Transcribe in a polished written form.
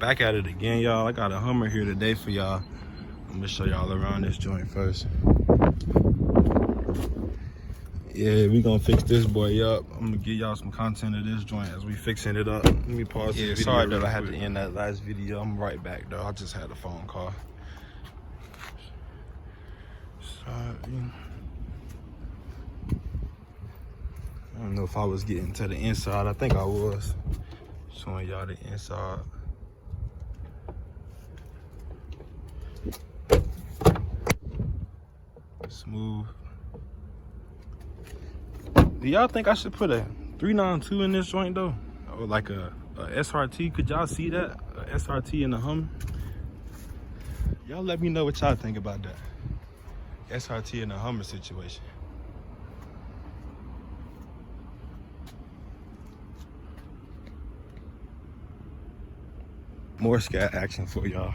Back at it again, y'all. I got a Hummer here today for y'all. I'm gonna show y'all around this joint first. Yeah, we gonna fix this boy up. I'm gonna give y'all some content of this joint as we fixing it up. Let me pause this video. Sorry that I had to end that last video. I'm right back though. I just had a phone call. Sorry. I don't know if I was getting to the inside. I think I was. Showing y'all the inside. Smooth. Do y'all think I should put a 392 in this joint though? Or like a SRT? Could y'all see that? A SRT in the Hummer? Y'all let me know what y'all think about that. SRT in the Hummer situation. More scat action for y'all.